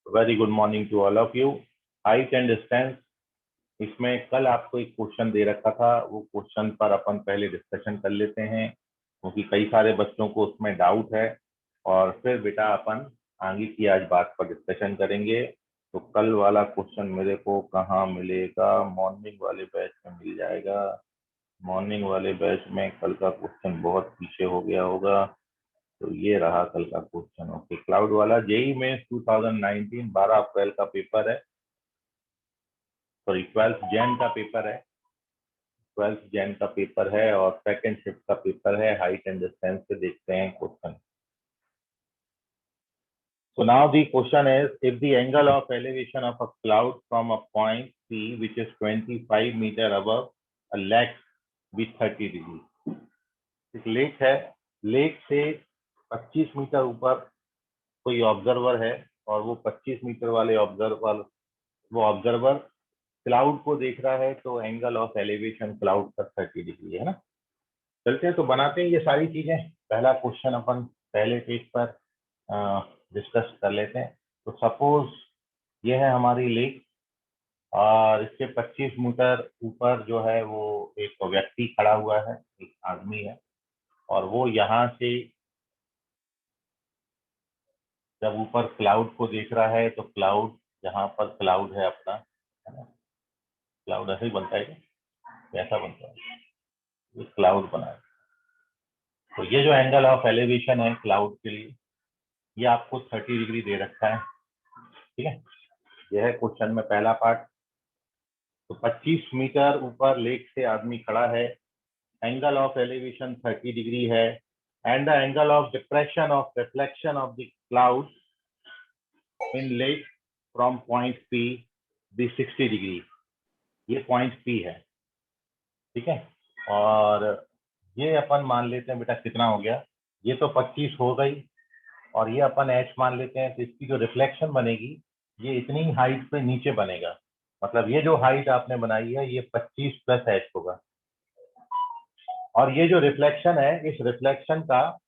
Very good morning to all of you. Height and distance, इसमें कल आपको एक क्वेश्चन दे रखा था, वो क्वेश्चन पर अपन पहले डिस्कशन कर लेते हैं क्योंकि कई सारे बच्चों को उसमें डाउट है और फिर बेटा अपन आगे की आज बात पर डिस्कशन करेंगे। तो कल वाला क्वेश्चन मेरे को कहाँ मिलेगा? मॉर्निंग वाले बैच में मिल जाएगा। मॉर्निंग वाले बैच में कल का क्वेश्चन बहुत पीछे हो गया होगा, तो ये रहा कल का क्वेश्चन। ओके, क्लाउड वाला जेई में 2019 12 अप्रैल का पेपर है, सॉरी 12 जैन का पेपर है। 12 जैन का पेपर है और सेकंड शिफ्ट का पेपर है। हाइट एंड डिस्टेंस से देखते हैं question. So now the question is, if the angle of elevation of a cloud from a point P which is 25 meter above a lake be 30 degree। एक lake है, lake से 25 metre ऊपर कोई observer है और वो 25 मीटर वाले observer cloud को देख रहा है, तो एंगल ऑफ एलिवेशन क्लाउड का 30 डिग्री है ना। चलते हैं तो बनाते हैं ये सारी चीजें। पहला क्वेश्चन अपन पहले पेज पर डिस्कस कर लेते हैं। तो सपोज ये है हमारी लेक और इसके 25 मीटर ऊपर जो है वो एक व्यक्ति खड़ा हुआ है, एक आदमी है, और वो यहाँ से जब ऊपर क्लाउड को देख रहा है तो क्लाउड, जहाँ पर क्लाउड है अपना, है ना, क्लाउड ऐसे ही बनता है, कैसा बनता है, ये क्लाउड बना है। तो ये जो एंगल ऑफ एलिवेशन है क्लाउड के लिए, ये आपको 30 डिग्री दे रखा है। ठीक है, यह है क्वेश्चन में पहला पार्ट। तो 25 मीटर ऊपर लेक से आदमी खड़ा है, एंगल ऑफ एलिवेशन 30 डिग्री है, and the angle of depression of reflection of the cloud in lake from point P be 60 degree. ये पॉइंट पी है, ठीक है। और ये अपन मान लेते हैं बेटा कितना हो गया, ये तो 25 हो गई और ये अपन एच मान लेते हैं। तो इसकी जो रिफ्लेक्शन बनेगी ये इतनी हाइट पे नीचे बनेगा, मतलब ये जो हाइट आपने बनाई है ये 25 प्लस एच होगा। और ये जो रिफ्लेक्शन है, इस रिफ्लेक्शन का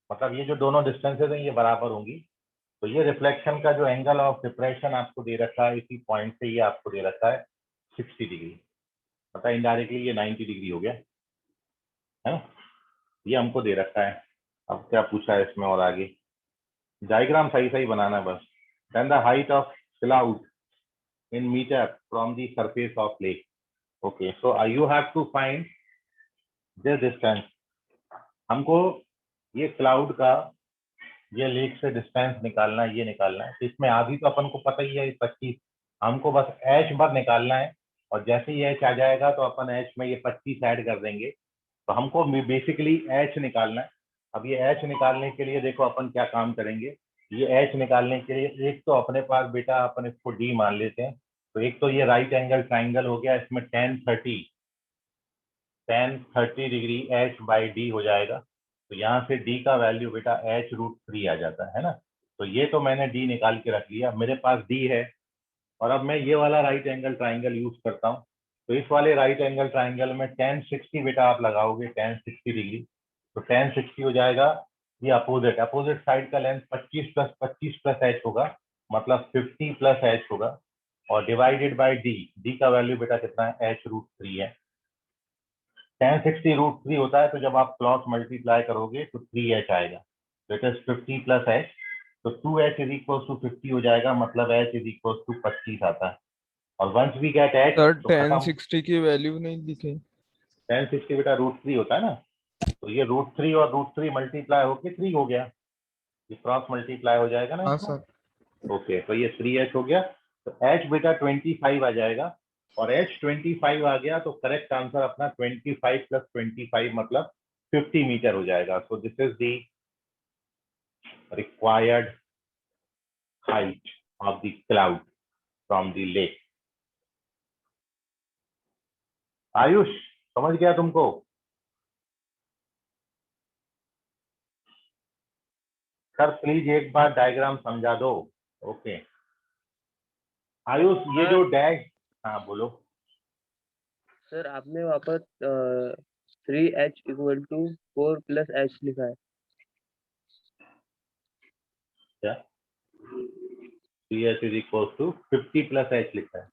मतलब ये जो दोनों डिस्टेंसेज हैं ये बराबर होंगी। तो ये रिफ्लेक्शन का जो एंगल ऑफ डिप्रेशन आपको दे रखा है इसी पॉइंट से, ये आपको दे रखा है 60 डिग्री, मतलब इनडायरेक्टली ये 90 डिग्री हो गया, है ना। ये हमको दे रखा है। अब क्या पूछा है इसमें और आगे डायग्राम सही सही बनाना है बस। Then the height of cloud in meter from the surface of lake. Okay, so you have to find this distance. हमको ये क्लाउड का ये लेक से डिस्टेंस निकालना है, ये निकालना है। तो इसमें आधी तो अपन को पता ही है 25, हमको बस एच भर निकालना है और जैसे ही एच आ जाएगा तो अपन एच में ये 25 ऐड कर देंगे। तो हमको बेसिकली एच निकालना है। अब ये एच निकालने के लिए देखो अपन क्या काम करेंगे। ये एच निकालने के लिए एक तो अपने पास बेटा अपन इसको डी मान लेते हैं। तो एक तो ये राइट एंगल ट्राइंगल हो गया, इसमें tan 30 degree H by D हो जाएगा। तो यहाँ से डी का वैल्यू बेटा h√3 आ जाता है ना। तो ये तो मैंने डी निकाल के रख लिया, मेरे पास डी है। और अब मैं ये वाला राइट एंगल ट्राइंगल यूज करता हूँ। तो इस वाले राइट एंगल ट्राइंगल में tan 60 बेटा आप लगाओगे, tan 60 डिग्री। तो tan 60 हो जाएगा, ये अपोजिट साइड का लेंथ 25 प्लस एच होगा, मतलब 50 प्लस एच होगा, और डिवाइडेड बाय डी। डी का वैल्यू बेटा कितना है, h√3 है। tan 60√3 होता है, तो जब आप क्रॉस मल्टीप्लाई करोगे तो 3h आएगा। तो इट इज 50 प्लस एच, तो 2h इज इक्वल टू 50 हो जाएगा, मतलब h इज इक्वल टू 25 आता है। और once we get h sir तो tan खत्म। 60 की वैल्यू नहीं दिखे। tan 60 बेटा √3 होता है ना, तो ये √3 और √3 मल्टीप्लाई होके 3 हो गया, ये क्रॉस मल्टीप्लाई हो जाएगा ना हाँ इसमें। सर। ओके, तो ये 3h हो गया। तो h बेटा 25 आ जाएगा, और h 25 आ गया तो करेक्ट आंसर अपना 25 प्लस 25 मतलब 50 मीटर हो जाएगा। So this is the required height of the cloud from the lake. Ayush, समझ गया तुमको? सर प्लीज एक बार डायग्राम समझा दो। ओके आयुष, ये जो डैश, हाँ बोलो। सर आपने वहाँ पर 3h equal to 4 plus H लिखा है। क्या 3h is equal to 50 plus h लिखा है।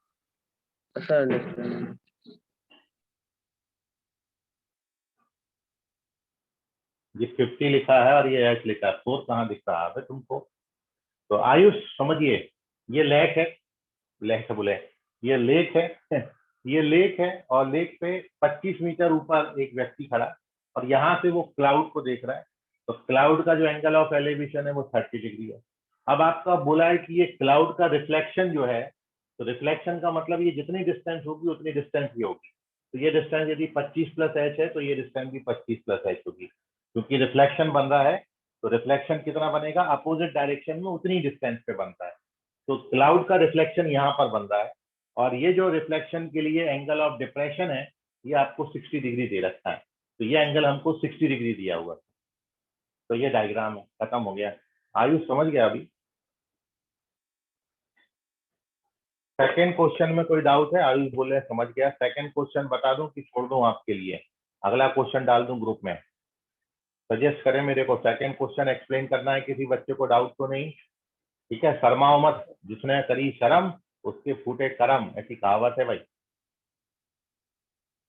Sir understand. ये 50 लिखा है और ये h लिखा है, 4 कहाँ दिख रहा है तुमको? तो आयुष समझिए, ये लेक है, लेक से बोले ये लेक है ये लेक है और लेक पे 25 मीटर ऊपर एक व्यक्ति खड़ा और यहाँ से वो क्लाउड को देख रहा है। तो क्लाउड का जो एंगल ऑफ एलिवेशन है वो 30 डिग्री है। अब आपका बोला है कि ये क्लाउड का रिफ्लेक्शन जो है, तो रिफ्लेक्शन का मतलब ये जितनी डिस्टेंस होगी उतनी डिस्टेंस भी होगी। तो ये डिस्टेंस यदि 25 प्लस एच है तो ये डिस्टेंस भी 25 प्लस एच होगी, क्योंकि रिफ्लेक्शन बन रहा है। तो रिफ्लेक्शन कितना बनेगा? अपोजिट डायरेक्शन में उतनी डिस्टेंस पे बनता है। तो क्लाउड का रिफ्लेक्शन यहाँ पर बन रहा है और ये जो रिफ्लेक्शन के लिए एंगल ऑफ डिप्रेशन है ये आपको 60 डिग्री दे रखा है। तो ये एंगल हमको 60 डिग्री दिया हुआ है। तो ये डायग्राम है, खत्म हो गया। आयुष समझ गया अभी? सेकेंड क्वेश्चन में कोई डाउट है? आयुष बोले समझ गया। सेकेंड क्वेश्चन बता दूं कि छोड़ दूं आपके लिए? अगला क्वेश्चन डाल दूं ग्रुप में? सजेस्ट करें मेरे को। सेकेंड क्वेश्चन एक्सप्लेन करना है, किसी बच्चे को डाउट तो नहीं? ठीक है, शर्माओ मत, जिसने करी शर्म उसके फूटे करम, ऐसी कहावत है भाई।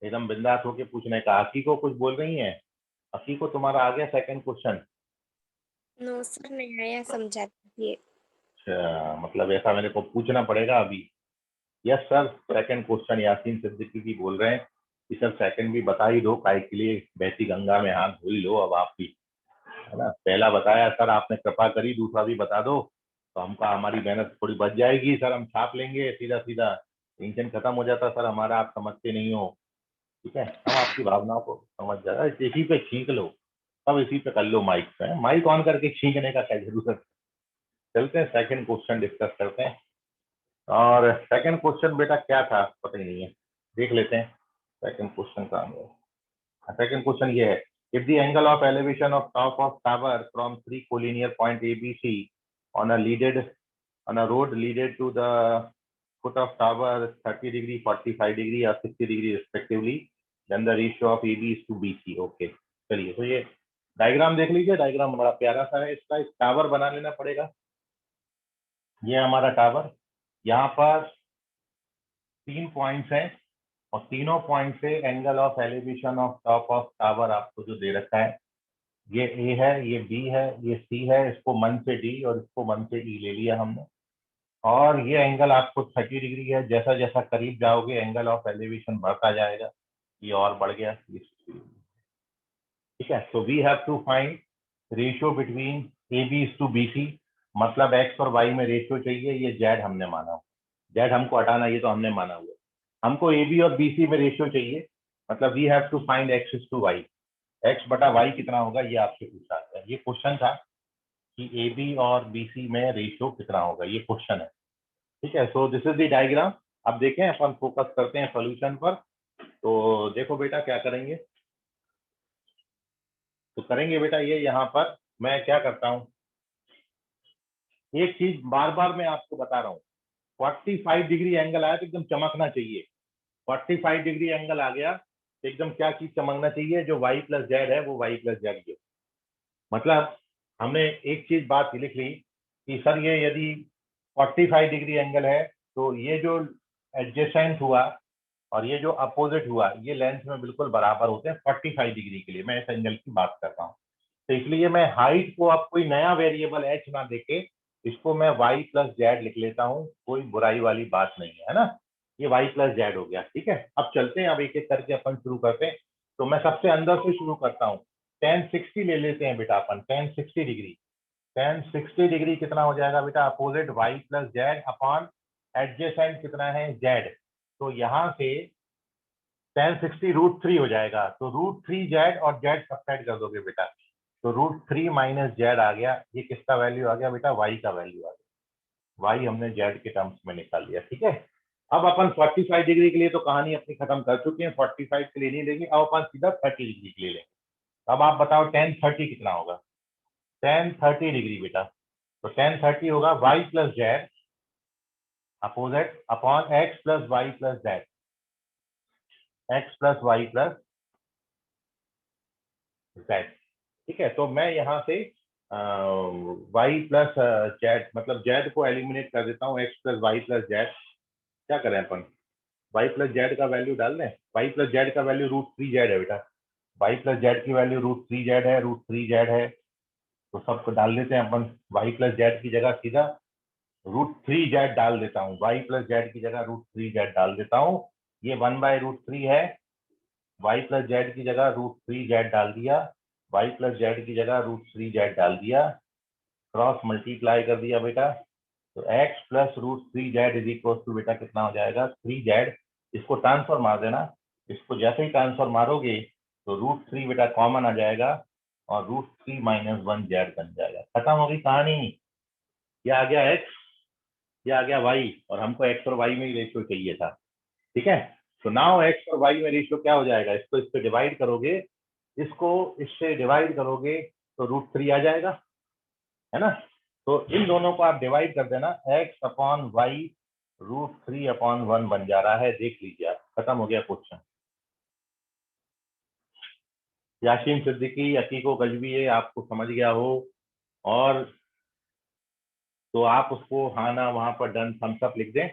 एकदम बिंदास होके पूछने का। अकी को कुछ बोल रही है? अकी को तुम्हारा आ गया सेकंड क्वेश्चन? नो सर, नहीं आया, समझा दीजिए। अच्छा, मतलब ऐसा मेरे को पूछना पड़ेगा अभी? Yes sir, second question Yasin Siddiqui भी बोल रहे हैं कि सर सेकंड भी बता ही दो, काय के लिए बहती गंगा में हाथ धो ही लो अब आप भी, है ना। पहला बताया सर आपने, कृपा करी, दूसरा भी बता दो तो हमका हमारी मेहनत थोड़ी बच जाएगी सर, हम छाप लेंगे सीधा सीधा, टेंशन खत्म हो जाता सर हमारा। आप समझते नहीं हो, ठीक है, हम आपकी भावनाओं को समझ जाता है। इसी पे छींक लो, अब इसी पे कर लो माइक पे, माइक ऑन करके छींकने का क्या जरूरत है। चलते हैं सेकंड क्वेश्चन डिस्कस करते हैं। और सेकंड क्वेश्चन बेटा क्या था पता ही नहीं है, देख लेते हैं सेकंड क्वेश्चन का। सेकंड क्वेश्चन ये है, if the angle of elevation of top of tower from 3 collinear point ABC on a road leaded to the foot of tower 30 degree, 45 degree or 60 degree respectively, then the ratio of AB is to BC। Okay, चलिए तो ये diagram देख लीजिए। Diagram बड़ा प्यारा सा है इसका। इस टावर बना लेना पड़ेगा। ये हमारा टावर, यहाँ पर 3 पॉइंट्स हैं और तीनों पॉइंट से angle of elevation of top of tower आपको जो दे रखा है, ये ए है, ये बी है, ये सी है। इसको मन से डी और इसको मन से ई ले लिया हमने। और ये एंगल आपको 30 डिग्री है। जैसा जैसा करीब जाओगे एंगल ऑफ एलिवेशन बढ़ता जाएगा। ये और बढ़ गया, ये 60 डिग्री। ठीक है, so we have to find ratio between A B is to B C. मतलब एक्स और वाई में रेशियो चाहिए। ये जेड हमने माना हुआ, जेड हमको हटाना, ये तो हमने माना हुआ। हमको ए बी और बी सी में रेशियो चाहिए, मतलब we have to find X is to Y. X बटा वाई कितना होगा ये आपसे पूछा है। ये क्वेश्चन था कि ए बी और बी सी में रेशियो कितना होगा, ये क्वेश्चन है। ठीक है, so this is the diagram. अब देखें, अपन फोकस करते हैं सॉल्यूशन पर। तो देखो बेटा क्या करेंगे, तो करेंगे बेटा ये, यहाँ पर मैं क्या करता हूँ, एक चीज बार बार मैं आपको बता रहा हूँ, 45 डिग्री एंगल आया तो एकदम चमकना चाहिए। 45 डिग्री एंगल आ गया तो एकदम क्या चीज चमकना चाहिए, जो y प्लस जेड है वो y प्लस जेड ही हो। मतलब हमने एक चीज बात लिख ली कि सर ये यदि 45 डिग्री एंगल है तो ये जो एडजेसेंट हुआ और ये जो अपोजिट हुआ, ये लेंथ में बिल्कुल बराबर होते हैं 45 डिग्री के लिए। मैं इस एंगल की बात कर रहा हूँ। तो इसलिए मैं हाइट को अब कोई नया वेरिएबल h ना देके इसको मैं y प्लस जेड लिख लेता हूँ। कोई बुराई वाली बात नहीं है ना, ये y प्लस जेड हो गया। ठीक है, अब चलते हैं, अब एक एक करके अपन शुरू करते हैं। तो मैं सबसे अंदर से शुरू करता हूँ। tan 60 ले लेते हैं बेटा अपन, tan 60 डिग्री। tan 60 डिग्री कितना हो जाएगा बेटा, opposite y plus Z upon adjacent कितना है z। तो यहाँ से tan 60 √3 हो जाएगा। तो √3 जेड और जेड सब्ट्रैक्ट कर दोगे बेटा, तो √3 माइनस जेड आ गया। ये किसका वैल्यू आ गया बेटा, y का वैल्यू आ गया। y हमने जेड के टर्म्स में निकाल लिया। ठीक है, अब अपन 45 डिग्री के लिए तो कहानी अपनी खत्म कर चुके हैं, 45 के लिए नहीं लेंगे। अब अपन सीधा 30 डिग्री के लिए लेंगे। अब आप बताओ tan 30 कितना होगा। tan 30 डिग्री बेटा, तो tan 30 होगा y plus Z opposite upon x plus Y plus Z, x plus Y plus Z. ठीक है, तो मैं यहाँ से वाई प्लस जेड, मतलब जेड को एलिमिनेट कर देता हूँ, X plus Y plus Z. क्या करें अपन, वाई प्लस जेड का वैल्यू डाल दें। वाई प्लस जेड का वैल्यू √3z है बेटा, वाई प्लस जेड की वैल्यू √3z है, √3z है, तो सबको डाल देते हैं अपन। वाई प्लस जेड की जगह सीधा √3z डाल देता हूँ, वाई प्लस जेड की जगह √3z डाल देता हूँ। ये 1/√3 है, वाई प्लस जेड की जगह √3z डाल दिया, वाई प्लस जेड की जगह √3z डाल दिया, क्रॉस मल्टीप्लाई कर दिया बेटा, तो x plus √3z is equal to बेटा कितना हो जाएगा 3z। इसको ट्रांसफर मार देना, इसको जैसे ही ट्रांसफर मारोगे तो √3 बेटा कॉमन आ जाएगा और √3 - 1z बन जाएगा। खत्म हो गई कहानी। ये आ गया x, ये आ गया y, और हमको x और y में ही रेशियो चाहिए था। ठीक है, तो नाउ x और y में रेशियो क्या हो जाएगा, इसको इस पे डिवाइड करोगे, इसको इससे डिवाइड करोगे तो √3 आ जाएगा, है ना। तो इन दोनों को आप डिवाइड कर देना, x/y √3/1 बन जा रहा है। देख लीजिए आप, खत्म हो गया क्वेश्चन। यासीन सिद्दीकी, अकीको गजबी, ये आपको समझ गया हो और तो आप उसको हाँ ना वहां पर डन थम्स अप लिख दें,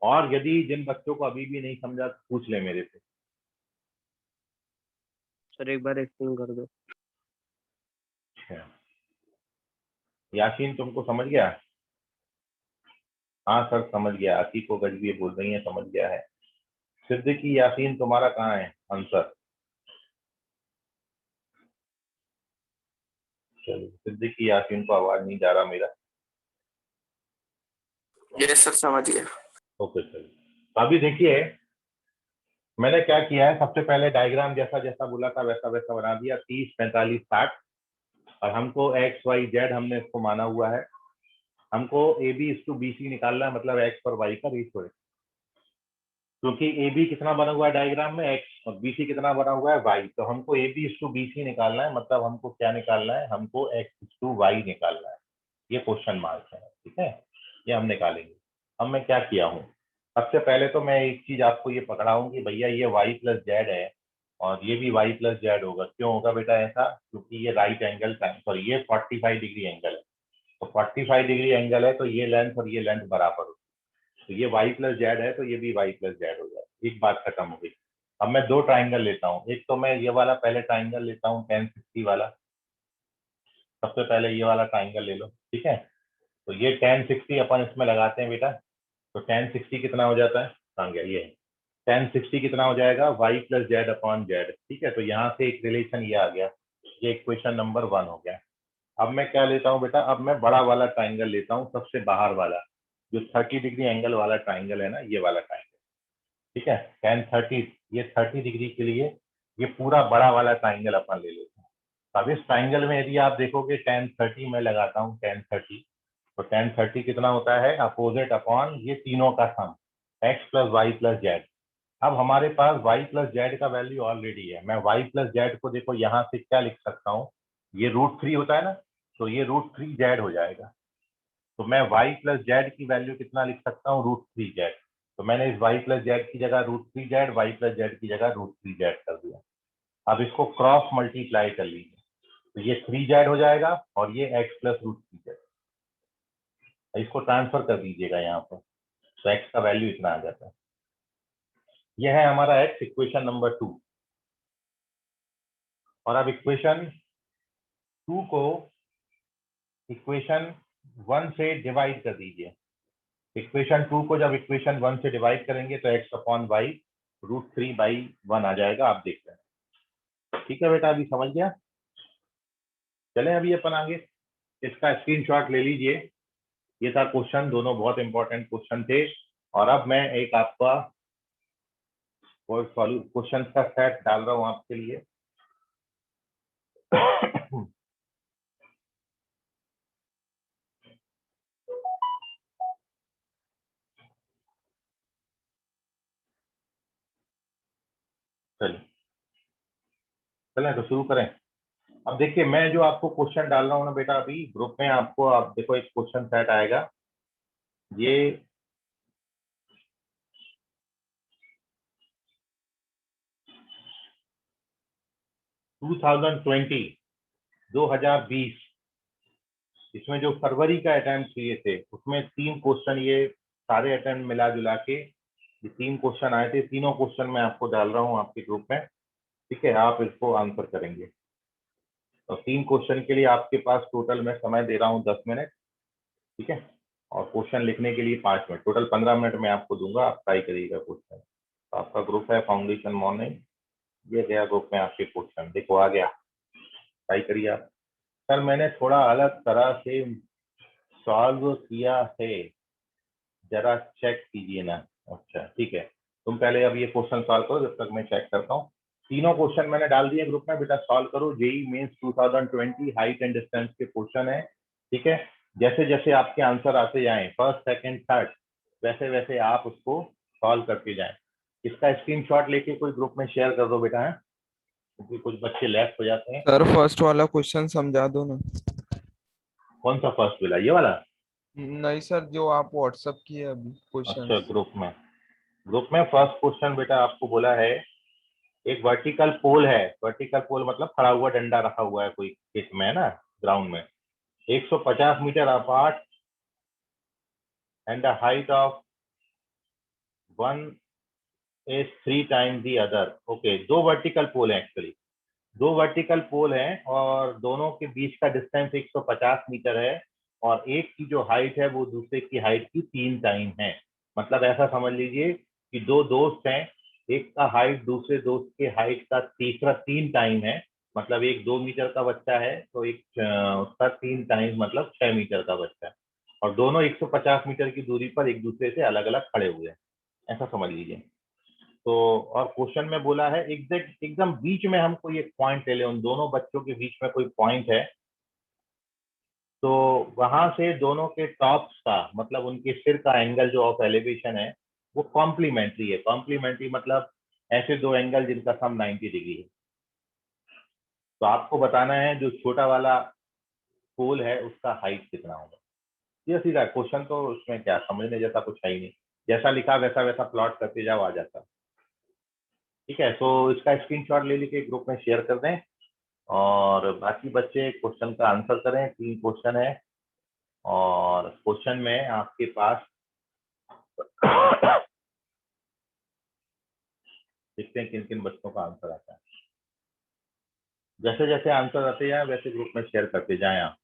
और यदि जिन बच्चों को अभी भी नहीं समझा तो पूछ ले मेरे से। सर एक बार एक्सप्लेन कर दो। अच्छा, यासीन तुमको समझ गया? हाँ सर समझ गया, अकीको गजबी बोल रही है समझ गया है। सिद्दीकी यासीन तुम्हारा कहाँ है आंसर? चलो, सिद्दीकी यासीन को आवाज नहीं जा रहा मेरा। यस सर समझ गया। ओके चलो, तो अभी देखिए मैंने क्या किया है, सबसे पहले डायग्राम जैसा जैसा बोला था वैसा वैसा बना दिया, 30, 45, 60, और हमको एक्स वाई जेड हमने इसको माना हुआ है। हमको ए बी इस टू बी सी निकालना है, मतलब एक्स और वाई का रेशियो है, क्योंकि ए बी कितना बना हुआ है डायग्राम में एक्स, और बी सी कितना बना हुआ है वाई, तो हमको ए बी इस टू बी सी निकालना है, मतलब हमको क्या निकालना है, हमको एक्स इस टू वाई निकालना है। ये क्वेश्चन मार्क है, ठीक है, ये हम निकालेंगे। अब मैं क्या किया हूँ, सबसे पहले तो मैं एक चीज आपको ये पकड़ाऊँ कि भैया ये वाई प्लस जेड है और ये भी वाई प्लस जेड होगा। क्यों होगा बेटा ऐसा, क्योंकि ये राइट एंगल, सॉरी ये 45 डिग्री एंगल है, तो 45 डिग्री एंगल है तो ये लेंथ और ये लेंथ बराबर हो, तो ये वाई प्लस जेड है तो ये भी वाई प्लस जेड हो जाए। एक बात खत्म हो गई। अब मैं दो ट्राइंगल लेता हूँ, एक तो मैं ये वाला पहले ट्राइंगल लेता हूँ 1060 वाला, सबसे पहले ये वाला ट्राइंगल ले लो, ठीक है। तो ये 1060 अपन इसमें लगाते हैं बेटा, तो 1060 कितना हो जाता है, कहाँ गया ये, 1060 कितना हो जाएगा Y plus Z upon Z, ठीक है। तो यहाँ से एक रिलेशन ये आ गया, ये इक्वेशन नंबर 1 हो गया। अब मैं क्या लेता हूँ बेटा, अब मैं बड़ा वाला ट्राइंगल लेता हूँ, सबसे बाहर वाला, जो 30 डिग्री एंगल वाला ट्राइंगल है ना, ये वाला ट्राइंगल, ठीक है। 1030, ये 30 डिग्री के लिए ये पूरा बड़ा वाला ट्राइंगल अपन ले लेते हैं। अब इस ट्राइंगल में यदि आप देखोगे 1030 में लगाता हूँ 1030, तो 1030 कितना होता है, अपोजिट अपॉन ये तीनों का sum, X plus Y plus Z. अब हमारे पास y प्लस जेड का वैल्यू ऑलरेडी है, मैं y प्लस जेड को देखो यहाँ से क्या लिख सकता हूँ, ये √3 होता है ना, तो ये √3z हो जाएगा। तो मैं y प्लस जेड की वैल्यू कितना लिख सकता हूँ, √3z। तो मैंने इस y प्लस जेड की जगह √3z, y प्लस जेड की जगह √3z कर दिया। अब इसको क्रॉस मल्टीप्लाई कर लीजिए, तो ये 3z हो जाएगा और ये x प्लस √3z, इसको ट्रांसफर कर दीजिएगा यहाँ पर, तो x का वैल्यू इतना आ जाता है। यह है हमारा x, इक्वेशन नंबर 2। और अब इक्वेशन 2 को इक्वेशन 1 से डिवाइड कर दीजिए। इक्वेशन 2 को जब इक्वेशन 1 से डिवाइड करेंगे तो x अपॉन वाई √3/1 आ जाएगा, आप देख रहे हैं। ठीक है बेटा, अभी समझ गया। चलें अभी अपन आगे, इसका स्क्रीनशॉट ले लीजिए। ये था क्वेश्चन, दोनों बहुत इंपॉर्टेंट क्वेश्चन थे। और अब मैं एक आपका क्वेश्चन का सेट डाल रहा हूँ आपके लिए। चलिए चलें तो शुरू करें। अब देखिए मैं जो आपको क्वेश्चन डाल रहा हूँ ना बेटा, अभी ग्रुप में आपको, आप देखो एक क्वेश्चन सेट आएगा, ये 2020 2020 इसमें जो फरवरी का अटेम्प्ट किए थे उसमें 3 क्वेश्चन, ये सारे अटेम्प्ट मिला जुला के ये 3 क्वेश्चन आए थे। तीनों क्वेश्चन मैं आपको डाल रहा हूँ आपके ग्रुप में, ठीक है? आप इसको आंसर करेंगे। तो 3 क्वेश्चन के लिए आपके पास टोटल मैं समय दे रहा हूँ 10 मिनट, ठीक है? और क्वेश्चन लिखने के लिए 5 मिनट, टोटल 15 मिनट मैं आपको दूंगा, आप ट्राई करिएगा क्वेश्चन। तो आपका ग्रुप है फाउंडेशन मॉर्निंग, ये गया ग्रुप में आपके क्वेश्चन, देखो आ गया, ट्राई करिए आप। सर मैंने थोड़ा अलग तरह से सॉल्व किया है, जरा चेक कीजिए ना। अच्छा ठीक है, तुम पहले अब ये क्वेश्चन सॉल्व करो, जब तक मैं चेक करता हूँ। तीनों क्वेश्चन मैंने डाल दिए ग्रुप में, बेटा सॉल्व करो। JEE Mains 2020 height and distance के क्वेश्चन है, ठीक है? जैसे जैसे आपके आंसर आते जाएं फर्स्ट सेकंड थर्ड, वैसे वैसे आप उसको सॉल्व करके जाएं। इसका स्क्रीनशॉट लेके कोई ग्रुप में शेयर कर दो बेटा, है क्योंकि कुछ बच्चे लेफ्ट हो जाते हैं। सर फर्स्ट वाला क्वेश्चन समझा दो ना। कौन सा फर्स्ट वाला, ये वाला? नहीं सर, जो आप व्हाट्सअप किए अभी अच्छा क्वेश्चंस। ग्रुप में फर्स्ट क्वेश्चन बेटा आपको बोला है, एक वर्टिकल पोल है। वर्टिकल पोल मतलब खड़ा हुआ डंडा रखा हुआ है कोई खेत में, है ना, ग्राउंड में, 150 metre apart and the height of one is 3 times the other. Okay, दो वर्टिकल पोल है एक्चुअली, दो वर्टिकल पोल हैं और दोनों के बीच का डिस्टेंस 150 मीटर है, और एक की जो हाइट है वो दूसरे की हाइट की 3 टाइम है। मतलब ऐसा समझ लीजिए कि दो दोस्त हैं, एक का हाइट दूसरे दोस्त के हाइट का तीसरा 3 टाइम है। मतलब एक 2 मीटर का बच्चा है तो एक उसका 3 टाइम मतलब 6 मीटर का बच्चा है, और दोनों 150 मीटर की दूरी पर एक दूसरे से अलग अलग खड़े हुए हैं, ऐसा समझ लीजिए। तो और क्वेश्चन में बोला है एग्जैक्ट एकदम बीच में हमको ये पॉइंट ले ले, उन दोनों बच्चों के बीच में कोई पॉइंट है, तो वहां से दोनों के टॉप्स का मतलब उनके सिर का एंगल जो ऑफ एलिवेशन है वो कॉम्प्लीमेंट्री है। कॉम्प्लीमेंट्री मतलब ऐसे दो एंगल जिनका सम 90 डिग्री है। तो आपको बताना है जो छोटा वाला पोल है उसका हाइट कितना होगा। ये सीधा क्वेश्चन, तो उसमें क्या समझने जैसा कुछ है ही नहीं, जैसा लिखा वैसा वैसा प्लॉट करते जाओ, आ जाता। ठीक है, तो इसका स्क्रीनशॉट ले लेके ग्रुप में शेयर कर दें, और बाकी बच्चे क्वेश्चन का आंसर करें। 3 क्वेश्चन है, और क्वेश्चन में आपके पास देखते हैं किन किन बच्चों का आंसर आता है। जैसे जैसे आंसर आते जाए वैसे ग्रुप में शेयर करते जाएं आप।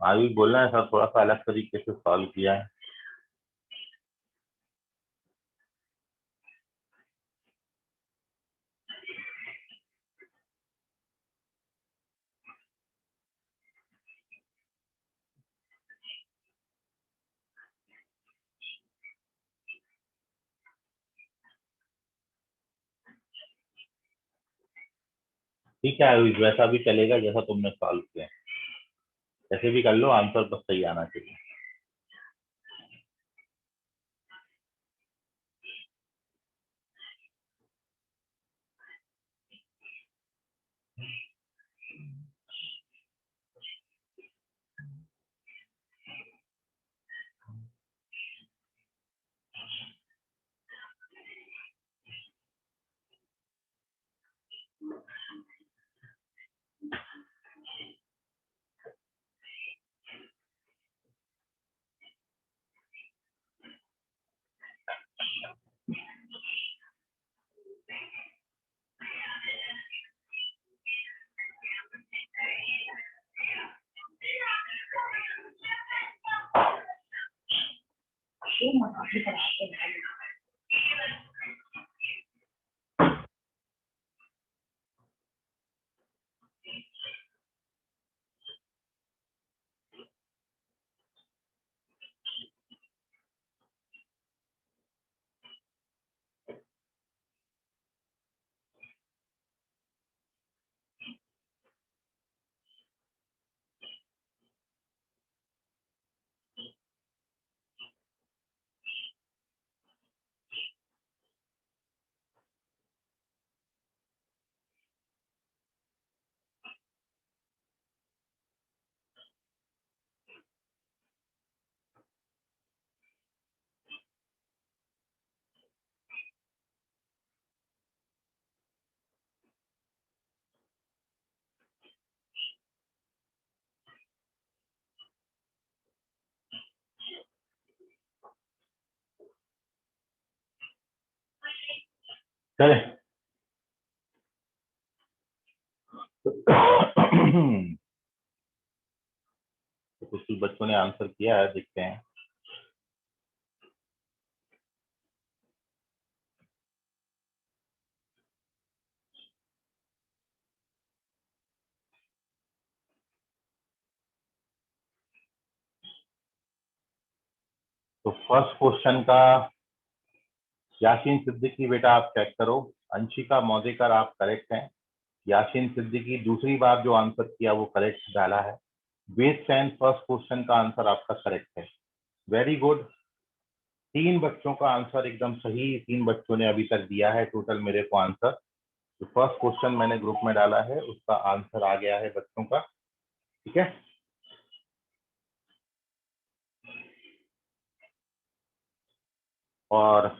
अभी बोलना है सर, थोड़ा सा अलग तरीके से सॉल्व किया है। ठीक है, अभी वैसा भी चलेगा जैसा तुमने सॉल्व किया है, ऐसे भी कर लो, आंसर बस सही आना चाहिए। चले तो कुछ बच्चों ने आंसर किया है, देखते हैं। तो फर्स्ट क्वेश्चन का यासीन सिद्दीकी बेटा आप चेक करो, अंशिका मौदेकर आप करेक्ट हैं, यासीन सिद्दीकी दूसरी बार जो आंसर किया वो करेक्ट डाला है, वेद सैन फर्स्ट क्वेश्चन का आंसर आपका करेक्ट है, वेरी गुड। 3 बच्चों का आंसर एकदम सही, 3 बच्चों ने अभी तक दिया है टोटल मेरे को आंसर। तो फर्स्ट क्वेश्चन मैंने ग्रुप में डाला है, उसका आंसर आ गया है बच्चों का, ठीक है। और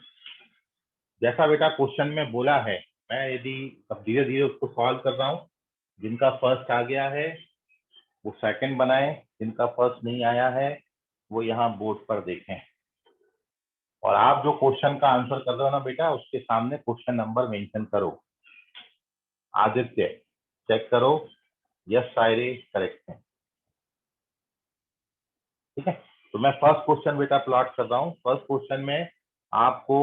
जैसा बेटा क्वेश्चन में बोला है, मैं यदि अब धीरे धीरे उसको सॉल्व कर रहा हूँ, जिनका फर्स्ट आ गया है वो सेकंड बनाए, जिनका फर्स्ट नहीं आया है वो यहाँ बोर्ड पर देखें। और आप जो क्वेश्चन का आंसर कर रहे हो ना बेटा, उसके सामने क्वेश्चन नंबर मेंशन करो। आदित्य चेक करो, यस सारे करेक्ट है, ठीक है। तो मैं फर्स्ट क्वेश्चन बेटा प्लॉट कर रहा हूँ। फर्स्ट क्वेश्चन में आपको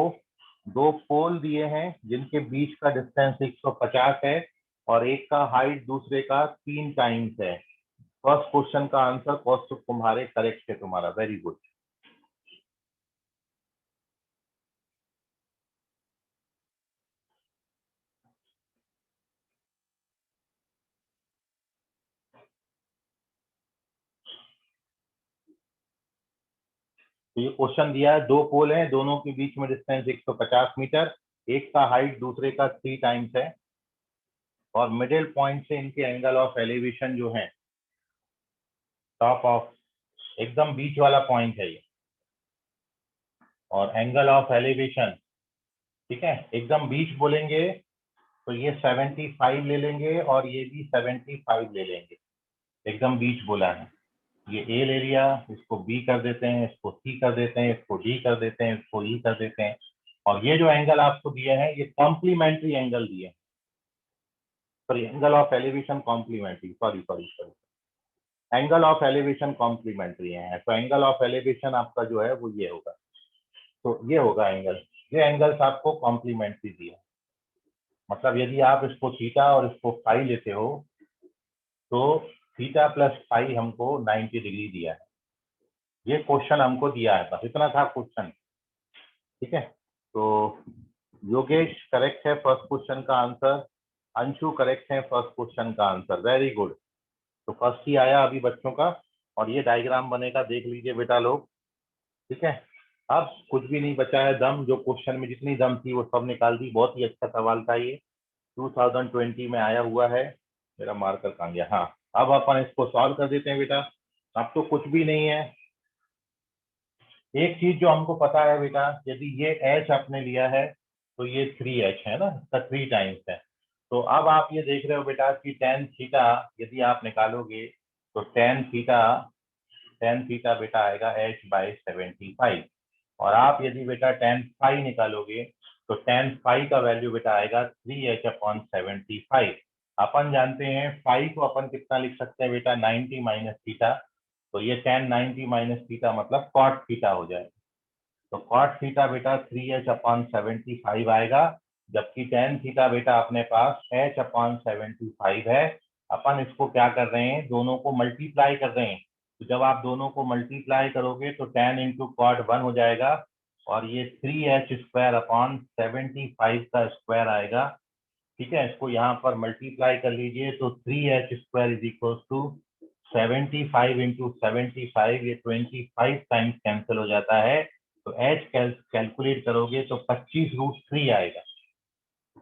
2 पोल दिए हैं जिनके बीच का डिस्टेंस 150 है और एक का हाइट दूसरे का 3 टाइम्स है। फर्स्ट क्वेश्चन का आंसर कौस्तुभ तुम्हारे करेक्ट है, तुम्हारा वेरी गुड। तो ये क्वेश्चन दिया है, 2 पोल हैं, दोनों के बीच में डिस्टेंस 150 मीटर, एक का हाइट दूसरे का 3 टाइम्स है और मिडिल पॉइंट से इनके एंगल ऑफ एलिवेशन जो है टॉप ऑफ एकदम बीच वाला पॉइंट है ये, और एंगल ऑफ एलिवेशन, ठीक है, एकदम बीच बोलेंगे तो ये 75 ले लेंगे और ये भी 75 ले लेंगे, एकदम बीच बोला है। ये ए ले लिया, इसको बी कर देते हैं, इसको सी कर देते हैं, इसको डी कर देते हैं, इसको ई कर देते हैं, और ये जो एंगल आपको दिए हैं ये कॉम्प्लीमेंट्री एंगल दिए हैं, sorry angle of elevation complementary, sorry sorry sorry, angle of elevation complementary है। तो एंगल ऑफ एलिवेशन आपका जो है वो ये होगा, तो ये होगा एंगल, ये एंगल्स आपको कॉम्प्लीमेंट्री दिए। मतलब यदि आप इसको थीटा और इसको फाई लेते हो तो थीटा प्लस फाई हमको 90 डिग्री दिया है। ये क्वेश्चन हमको दिया है, बस इतना था क्वेश्चन, ठीक है। तो योगेश करेक्ट है फर्स्ट क्वेश्चन का आंसर, अंशु करेक्ट है फर्स्ट क्वेश्चन का आंसर, वेरी गुड। तो फर्स्ट ही आया अभी बच्चों का, और ये डायग्राम बनेगा, देख लीजिए बेटा लोग, ठीक है। अब कुछ भी नहीं बचा है दम, जो क्वेश्चन में जितनी दम थी वो सब निकाल दी। बहुत ही अच्छा सवाल था ये, 2020 में आया हुआ है। मेरा मार्कर कहाँ गया, हाँ। अब अपन इसको सॉल्व कर देते हैं बेटा। अब तो कुछ भी नहीं है, एक चीज जो हमको पता है बेटा, यदि ये h आपने लिया है तो ये 3h है ना, इसका 3 टाइम्स है। तो अब आप ये देख रहे हो बेटा कि tan थीटा यदि आप निकालोगे तो tan थीटा बेटा आएगा h/75, और आप यदि बेटा tan फाई निकालोगे तो tan फाई का वैल्यू बेटा आएगा 3h/75। अपन जानते हैं फाई को अपन कितना लिख सकते हैं बेटा, 90 माइनस थीटा, तो ये tan 90 माइनस थीटा मतलब cot थीटा हो जाएगा। तो cot थीटा बेटा 3h/75 आएगा, जबकि tan थीटा बेटा अपने पास h/75 है। अपन इसको क्या कर रहे हैं, दोनों को मल्टीप्लाई कर रहे हैं। तो जब आप दोनों को मल्टीप्लाई करोगे तो tan इंटू कॉट 1 हो जाएगा, और ये 3h² का स्क्वायर आएगा, ठीक है। इसको यहाँ पर मल्टीप्लाई कर लीजिए तो 3h² is equal to 75 into 75, ये 25 टाइम्स कैंसिल हो जाता है, तो h कैलकुलेट करोगे तो 25√3 आएगा।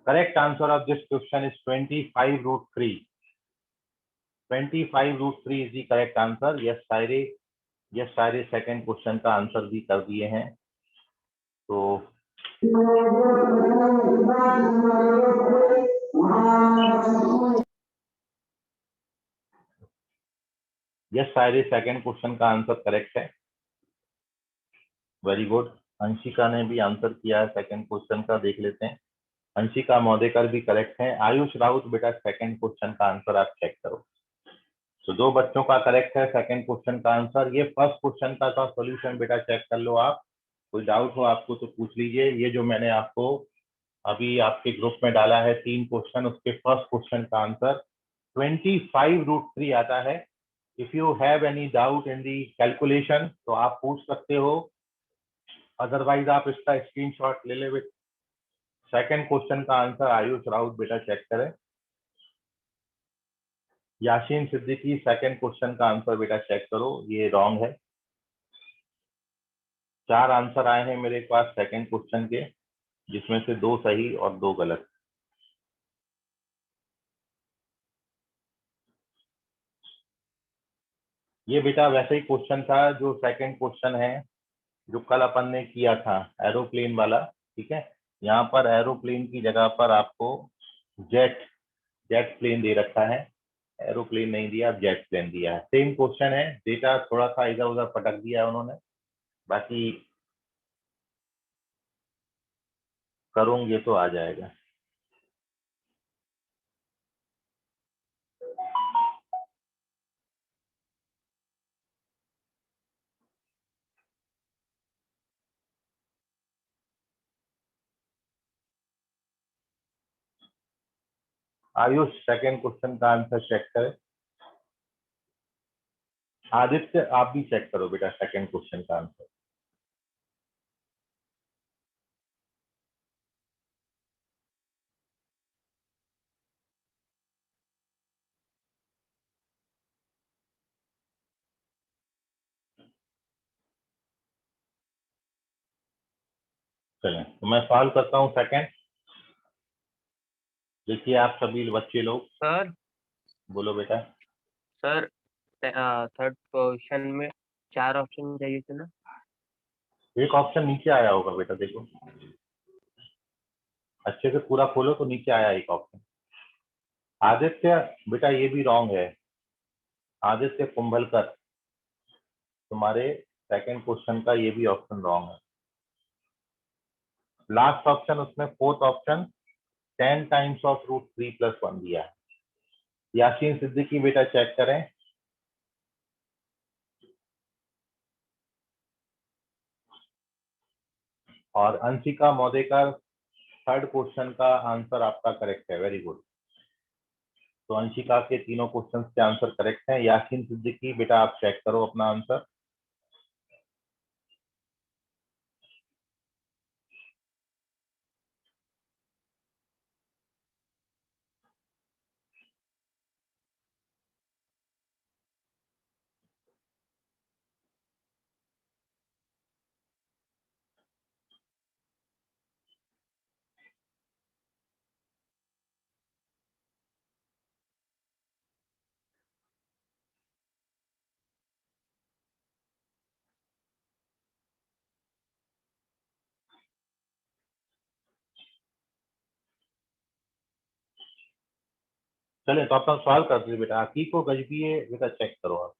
Correct answer of this question is 25√3। 25√3 is the correct answer. Yes सारे सेकंड क्वेश्चन का आंसर भी कर दिए हैं। तो यस सारे सेकंड क्वेश्चन का आंसर करेक्ट है, वेरी गुड। अंशिका ने भी आंसर किया है सेकंड क्वेश्चन का, देख लेते हैं। अंशिका मौदेकर भी करेक्ट है। आयुष राउत बेटा सेकंड क्वेश्चन का आंसर आप चेक करो। तो 2 बच्चों का करेक्ट है सेकंड क्वेश्चन का आंसर। ये फर्स्ट क्वेश्चन का सॉल्यूशन बेटा चेक कर लो आप, कोई डाउट हो आपको तो पूछ लीजिए। ये जो मैंने आपको अभी आपके ग्रुप में डाला है 3 क्वेश्चन, उसके फर्स्ट क्वेश्चन का आंसर 25√3 आता है। If you have any doubt in the calculation तो आप पूछ सकते हो, अदरवाइज आप इसका स्क्रीनशॉट ले ले। सेकंड क्वेश्चन का आंसर आयुष राउत बेटा चेक करें। यासीन सिद्दीकी सेकंड क्वेश्चन का आंसर बेटा चेक करो, ये रॉन्ग है। 4 आंसर आए हैं मेरे पास सेकंड क्वेश्चन के, जिसमें से 2 सही और 2 गलत। ये बेटा वैसे ही क्वेश्चन था जो सेकंड क्वेश्चन है जो कल अपन ने किया था एरोप्लेन वाला, ठीक है। यहाँ पर एरोप्लेन की जगह पर आपको जेट प्लेन दे रखा है, एरोप्लेन नहीं दिया, जेट प्लेन दिया है। सेम क्वेश्चन है, डेटा थोड़ा सा इधर उधर पटक दिया है उन्होंने, बाकी करूंगे तो आ जाएगा। आयुष सेकंड क्वेश्चन का आंसर चेक करें। आदित्य आप भी चेक करो बेटा सेकंड क्वेश्चन का आंसर। चलें तो मैं सॉल्व करता हूँ सेकंड। देखिए आप सभी बच्चे लोग, सर बोलो बेटा। सर थर्ड क्वेश्चन में 4 ऑप्शन चाहिए थे ना? एक ऑप्शन नीचे आया होगा बेटा, देखो अच्छे से पूरा खोलो तो नीचे आया एक ऑप्शन। आदित्य बेटा ये भी रॉन्ग है। आदित्य कुंभलकर, तुम्हारे सेकंड क्वेश्चन का ये भी ऑप्शन रॉन्ग है। लास्ट ऑप्शन उसमें फोर्थ ऑप्शन 10 टाइम्स ऑफ √3 + 1 दिया है। यासीन सिद्दीकी बेटा चेक करें। और अंशिका मौदेकर थर्ड क्वेश्चन का आंसर आपका करेक्ट है, वेरी गुड। तो अंशिका के तीनों क्वेश्चंस के आंसर करेक्ट हैं। यासीन सिद्दीकी बेटा आप चेक करो अपना आंसर। चलिए तो अपन सवाल करते हैं बेटा। हकीको गजबीए बेटा चेक करो आप।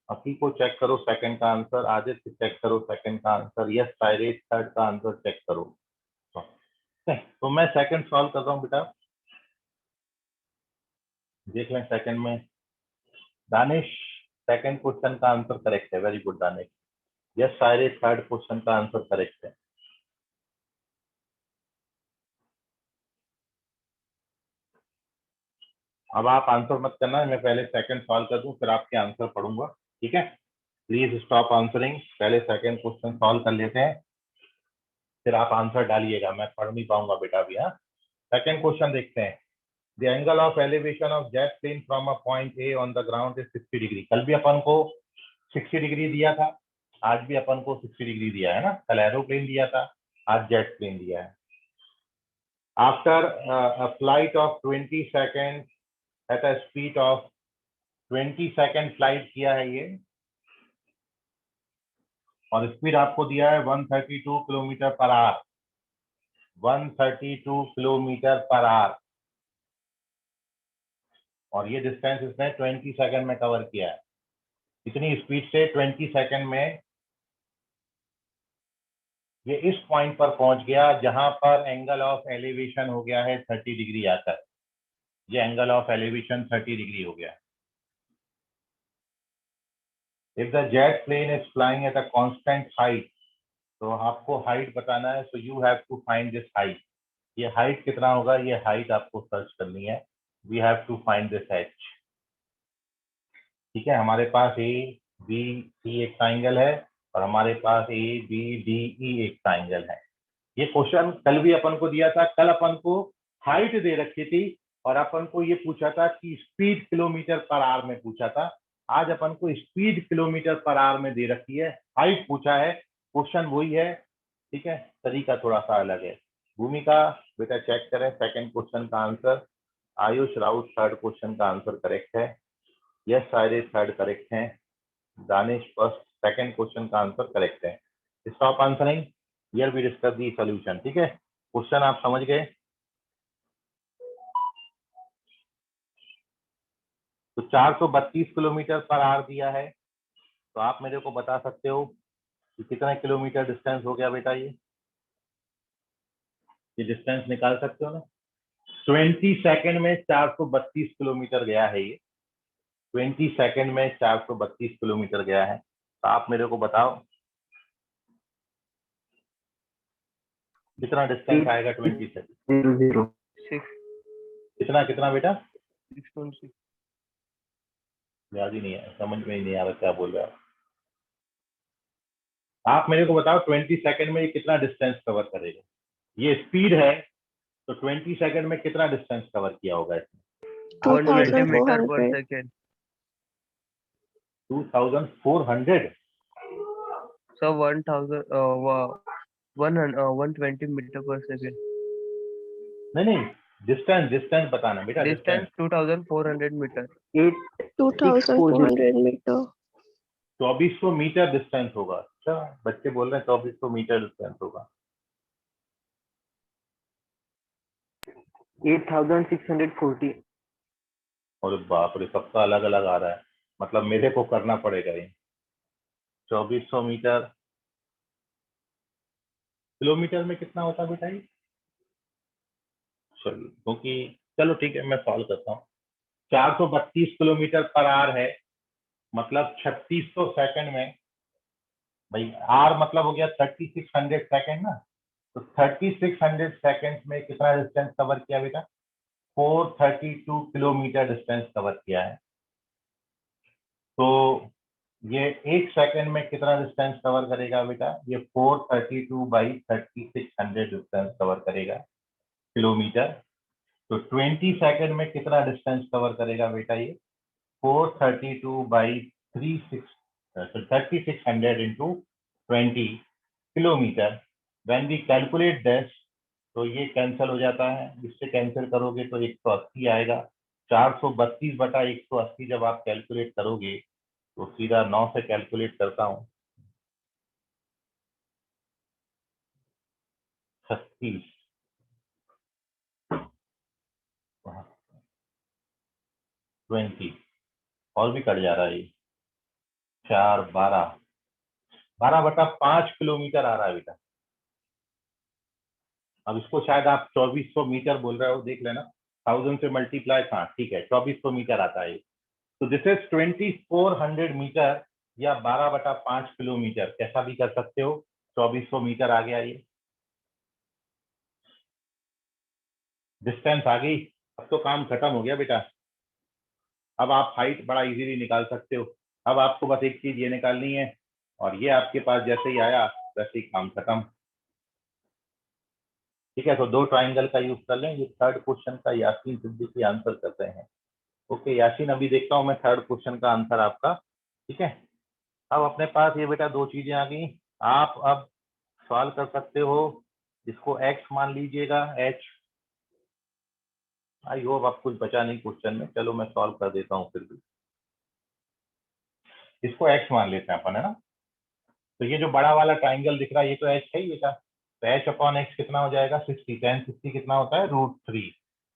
हकीको चेक करो सेकंड का आंसर। आदित्य चेक करो सेकंड का आंसर। यस साइरेज थर्ड का आंसर चेक करो। तो मैं सेकंड सॉल्व कर रहा हूँ बेटा, देख लें सेकंड में। दानिश सेकंड क्वेश्चन का आंसर करेक्ट है, very good Danish. Yes Sairej third question का आंसर करेक्ट है। अब आप आंसर मत करना, मैं पहले सेकंड सॉल्व कर दूं फिर आपके आंसर पढ़ूंगा, ठीक है। प्लीज स्टॉप आंसरिंग, पहले सेकंड क्वेश्चन सॉल्व कर लेते हैं फिर आप आंसर डालिएगा, मैं पढ़ नहीं पाऊंगा बेटा अभी। हाँ, सेकंड क्वेश्चन देखते हैं। The angle of elevation of jet plane from a point A on the ground is 60 degree. कल भी अपन को 60 डिग्री दिया था, आज भी अपन को 60 डिग्री दिया है ना। कल एरोप्लेन दिया था, आज जेट प्लेन दिया है। After a flight of 20 second at a speed of 20 second flight किया है ये, और स्पीड आपको दिया है 132 kilometre per hour. 132 kilometre per hour, और ये डिस्टेंस इसने 20 सेकंड में कवर किया है। इतनी स्पीड से 20 सेकंड में ये इस पॉइंट पर पहुंच गया जहां पर एंगल ऑफ एलिवेशन हो गया है 30 डिग्री आकर। ये एंगल ऑफ एलिवेशन 30 डिग्री हो गया। If the jet plane is flying at a constant height, तो आपको हाइट बताना है, so you have to find this height. ये हाइट कितना होगा, ये हाइट आपको सर्च करनी है। We have to find this H. ठीक है, हमारे पास ए बी सी एक ट्राइंगल है और हमारे पास ए बी डी ई एक ट्राइंगल है। ये क्वेश्चन कल भी अपन को दिया था। कल अपन को हाइट दे रखी थी और अपन को ये पूछा था कि स्पीड किलोमीटर पर आवर में पूछा था। आज अपन को स्पीड किलोमीटर पर आवर में दे रखी है, हाइट पूछा है, क्वेश्चन वही है। ठीक है, तरीका थोड़ा सा अलग है। भूमिका बेटा चेक करें सेकंड क्वेश्चन का answer. Ayush Raut third question का आंसर करेक्ट है। यस सारे थर्ड करेक्ट है। दानिश फर्स्ट सेकंड क्वेश्चन का आंसर करेक्ट है। Stop answering, here we discuss the solution. ठीक है, क्वेश्चन आप समझ गए। तो 432 किलोमीटर पर आवर दिया है, तो आप मेरे को बता सकते हो कि कितना किलोमीटर डिस्टेंस हो गया बेटा। ये डिस्टेंस निकाल सकते हो ना। 20 सेकंड में 432 किलोमीटर गया है ये। 20 सेकंड में 432 किलोमीटर गया है। तो आप मेरे को बताओ कितना डिस्टेंस आएगा 20 सेकंड। 6 कितना कितना बेटा, 6.6 याद ही नहीं है, समझ में ही नहीं आ रहा क्या बोल रहे हो आप मेरे को बताओ 20 सेकंड में ये कितना डिस्टेंस कवर करेगा। ये स्पीड है, तो 20 सेकंड में कितना डिस्टेंस कवर किया होगा इसने। 120 मीटर पर 2400 सेकेंड। 2400। सर 120 मीटर पर सेकेंड। नहीं, डिस्टेंस डिस्टेंस बताना बेटा। Distance 2400 metre. 2400 metre. 2400 metre distance होगा। अच्छा, बच्चे बोल रहे हैं 2400 मीटर डिस्टेंस होगा। 8640। और बाप रे, सबका अलग अलग आ रहा है, मतलब मेरे को करना पड़ेगा ये। 2400 मीटर किलोमीटर में कितना होता है बेटा ये। चलिए, क्योंकि चलो ठीक है, मैं सॉल्व करता हूँ। 432 किलोमीटर पर आवर है, मतलब 3600 सेकंड में। भाई आर मतलब हो गया 3600 सेकंड ना। तो 3600 सेकंड में कितना डिस्टेंस कवर किया बेटा। 432 किलोमीटर डिस्टेंस कवर किया है। तो ये एक सेकंड में कितना डिस्टेंस कवर करेगा बेटा। ये 432 बाई 3600 डिस्टेंस कवर करेगा किलोमीटर। तो 20 सेकंड में कितना डिस्टेंस कवर करेगा बेटा ये। 432 by 3600 into 20 kilometre. When we calculate this, तो ये कैंसिल हो जाता है, इससे कैंसिल करोगे तो 180 आएगा। 432 बटा 180 जब आप कैलकुलेट करोगे तो सीधा 9 से कैलकुलेट करता हूँ, 36 20 और भी कट जा रहा है ये। 4 12 12 बटा 5 किलोमीटर आ रहा है बेटा। अब इसको शायद आप 2400 मीटर बोल रहे हो, देख लेना 1000 से मल्टीप्लाई। हाँ ठीक है, 2400 मीटर आता है। तो दिस इज 2400 मीटर या 12 बटा 5 किलोमीटर, कैसा भी कर सकते हो। 2400 मीटर आ गया ये डिस्टेंस आ गई। अब तो काम खत्म हो गया बेटा। अब आप हाइट बड़ा इजीली निकाल सकते हो। अब आपको बस एक चीज ये निकालनी है, और ये आपके पास जैसे ही आया वैसे ही काम खत्म। ठीक है, तो दो ट्राइंगल का यूज कर लें। ये थर्ड क्वेश्चन का यासीन सिद्दीकी आंसर करते हैं। ओके यासीन, अभी देखता हूँ मैं थर्ड क्वेश्चन का आंसर आपका। ठीक है, अब अपने पास ये बेटा दो चीजें आ गई। आप अब सवाल कर सकते हो, इसको x मान लीजिएगा h। आई होप अब कुछ बचा नहीं क्वेश्चन में, चलो मैं सॉल्व कर देता हूँ फिर भी। इसको x मान लेते हैं अपन, है ना। तो ये जो बड़ा वाला ट्राइंगल दिख रहा है ये तो h है ही बेटा। तो h अपॉन x कितना हो जाएगा 60। 10 60 कितना होता है √3।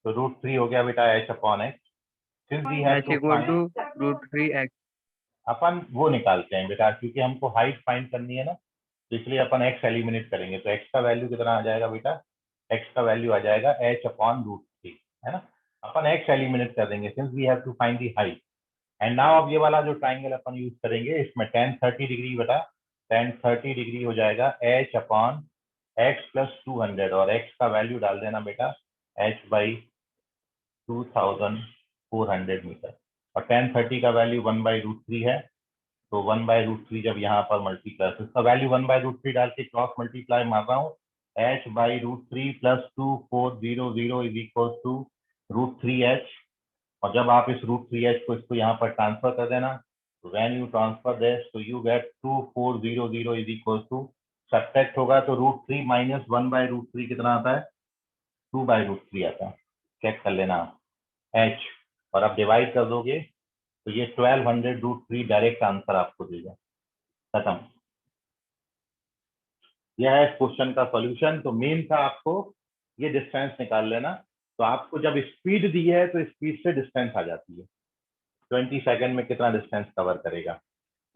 तो √3 हो गया बेटा h upon x। Since we have h to equal find, to √3x। अपन वो निकालते हैं बेटा, क्योंकि हमको हाइट फाइंड करनी है ना। तो इसलिए अपन x एलिमिनेट करेंगे, तो x का वैल्यू कितना आ जाएगा बेटा, x का वैल्यू आ जाएगा h/√3, है ना। अपन x एलिमिनेट कर देंगे since we have to find the height. And now अब ये वाला जो ट्राइंगल अपन यूज करेंगे, इसमें tan 30 डिग्री बेटा, tan 30 डिग्री हो जाएगा h/x + 200, और x का वैल्यू डाल देना बेटा h/2400 मीटर, और tan 30 का वैल्यू 1/√3 है, तो 1/√3 जब यहाँ पर मल्टीप्लाई, तो इसका वैल्यू 1/√3 डाल के क्रॉस मल्टीप्लाई मार रहा हूँ, h/√3 + 2400 is equal to √3h, और जब आप इस √3h को इसको यहाँ पर ट्रांसफर कर देना, तो व्हेन यू ट्रांसफर दिस तो you get 2400 is equal to, subtract होगा तो √3 माइनस 1/√3 कितना आता है, 2/√3 आता है, चेक कर लेना h, और आप डिवाइड कर दोगे तो ये 1200 √3 डायरेक्ट आंसर आपको देगा, खत्म। यह है इस क्वेश्चन का सॉल्यूशन। तो मेन था आपको ये डिस्टेंस निकाल लेना, तो आपको जब स्पीड दी है तो स्पीड से डिस्टेंस आ जाती है, 20 सेकंड में कितना डिस्टेंस कवर करेगा,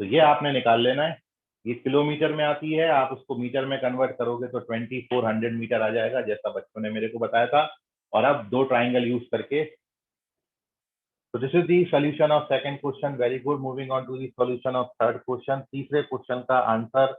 तो ये आपने निकाल लेना है। ये किलोमीटर में आती है, आप उसको मीटर में कन्वर्ट करोगे तो 2400 मीटर आ जाएगा, जैसा बच्चों ने मेरे को बताया था। और अब दो ट्राइंगल यूज करके, तो this is the solution of second question, very good. Moving on to the solution of third question. तीसरे क्वेश्चन का आंसर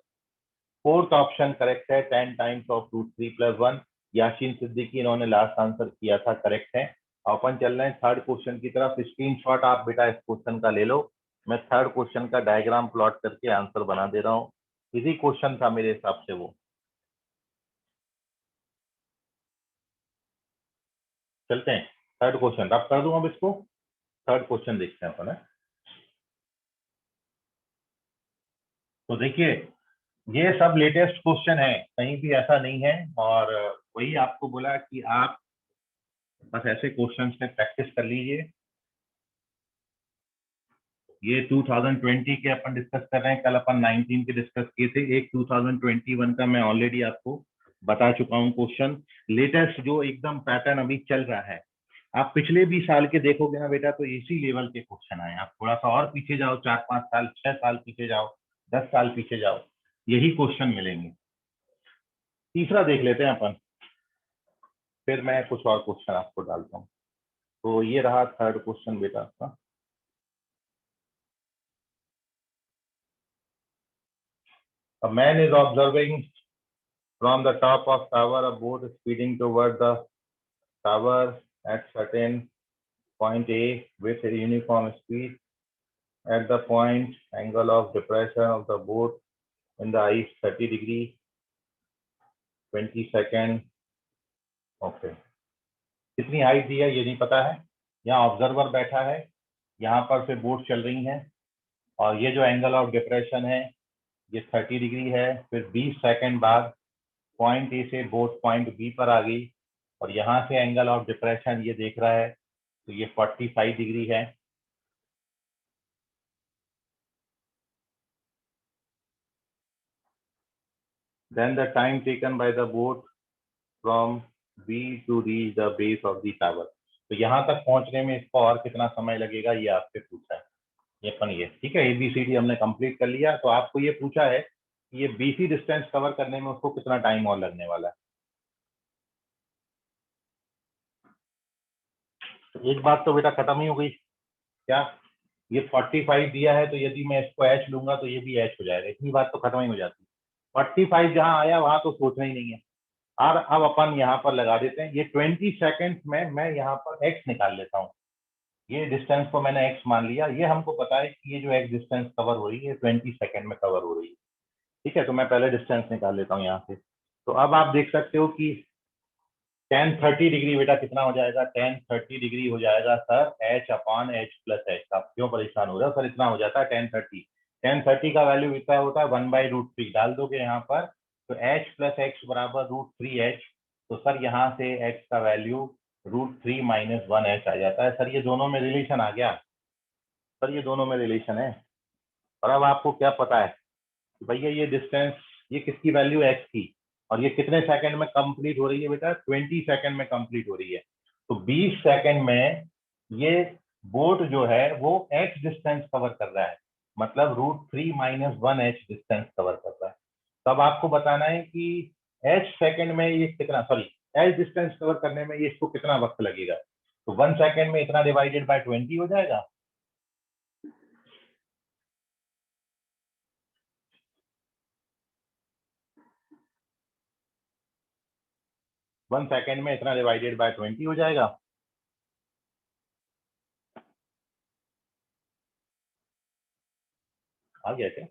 फोर्थ ऑप्शन करेक्ट है, 10 टाइम्स ऑफ √3 + 1। याशीन सिद्दीकी इन्होंने लास्ट आंसर किया था, करेक्ट है। अपन चल रहे हैं थर्ड क्वेश्चन की तरफ। स्क्रीनशॉट आप बेटा इस क्वेश्चन का ले लो, मैं थर्ड क्वेश्चन का डायग्राम प्लॉट करके आंसर बना दे रहा हूँ। इजी क्वेश्चन था मेरे हिसाब से वो। चलते हैं थर्ड क्वेश्चन, अब कर दूं अब इसको, थर्ड क्वेश्चन देखते हैं अपन। तो देखिए ये सब लेटेस्ट क्वेश्चन है, कहीं भी ऐसा नहीं है, और वही आपको बोला कि आप बस ऐसे क्वेश्चंस में प्रैक्टिस कर लीजिए। ये 2020 के अपन डिस्कस कर रहे हैं, कल अपन 19 के डिस्कस किए थे। एक 2021 का मैं ऑलरेडी आपको बता चुका हूँ क्वेश्चन। लेटेस्ट जो एकदम पैटर्न अभी चल रहा है, आप पिछले भी साल के देखोगे ना बेटा, तो इसी लेवल के क्वेश्चन आए। आप थोड़ा सा और पीछे जाओ, 4-5 साल, 6 साल पीछे जाओ, 10 साल पीछे जाओ, यही क्वेश्चन मिलेंगे। तीसरा देख लेते हैं अपन, फिर मैं कुछ और क्वेश्चन आपको डालता हूँ। तो ये रहा थर्ड क्वेश्चन बेटा आपका। A man is observing from the top of tower a boat speeding toward the tower at certain point A with a uniform speed. At the point, angle of depression of the boat in the ice 30 degree, 20 second. Okay. कितनी height दी है ये नहीं पता है। यहाँ observer बैठा है, यहाँ पर से बोट चल रही है, और ये जो एंगल ऑफ डिप्रेशन है ये 30 डिग्री है। फिर 20 सेकंड बाद पॉइंट ए से बोट पॉइंट बी पर आ गई, और यहाँ से एंगल ऑफ डिप्रेशन ये देख रहा है, तो ये 45 डिग्री है। Then the time taken by the boat from B to reach the base of the tower. तो यहाँ तक पहुंचने में इसको और कितना समय लगेगा ये आपसे पूछा है। ये अपन ये ठीक है, ABCD हमने कंप्लीट कर लिया। तो आपको ये पूछा है कि ये BC डिस्टेंस कवर करने में उसको कितना टाइम और लगने वाला है। तो एक बात तो बेटा खत्म ही हो गई, क्या ये 45 दिया है, तो यदि मैं इसको H लूंगा तो ये भी H हो जाएगा। इतनी बात तो खत्म ही हो जाती है। 45 जहां आया वहां तो सोचना ही नहीं है। और अब अपन यहाँ पर लगा देते हैं, ये 20 सेकंड्स में मैं यहाँ पर x निकाल लेता हूँ। ये डिस्टेंस को मैंने x मान लिया। ये हमको पता है कि ये जो x डिस्टेंस कवर हो रही है 20 सेकंड में कवर हो रही है, ठीक है। तो मैं पहले डिस्टेंस निकाल लेता हूँ यहाँ से। तो अब आप देख सकते हो कि tan 30 डिग्री बेटा कितना हो जाएगा, tan 30 डिग्री हो जाएगा सर h/h + h। आप क्यों परेशान हो रहे हो सर, इतना हो जाता है tan 30 का वैल्यू इतना होता है 1/√3। डाल दोगे यहाँ पर तो h + x बराबर √3h। तो सर यहाँ से x का वैल्यू √3 - 1h आ जाता है। सर ये दोनों में रिलेशन आ गया, सर ये दोनों में रिलेशन है। और अब आपको क्या पता है कि भैया ये डिस्टेंस, ये किसकी वैल्यू x की, और ये कितने सेकंड में कंप्लीट हो रही है बेटा, 20 सेकंड में कंप्लीट हो रही है। तो 20 सेकंड में ये बोट जो है वो h डिस्टेंस कवर कर रहा है, मतलब √3 - 1h डिस्टेंस कवर कर रहा है। तब आपको बताना है कि h सेकंड में ये कितना, सॉरी h डिस्टेंस कवर करने में ये इसको कितना वक्त लगेगा। तो 1 सेकंड में इतना डिवाइडेड बाय 20 हो जाएगा। वन सेकेंड में इतना डिवाइडेड बाय 20 हो जाएगा। आ गया क्या?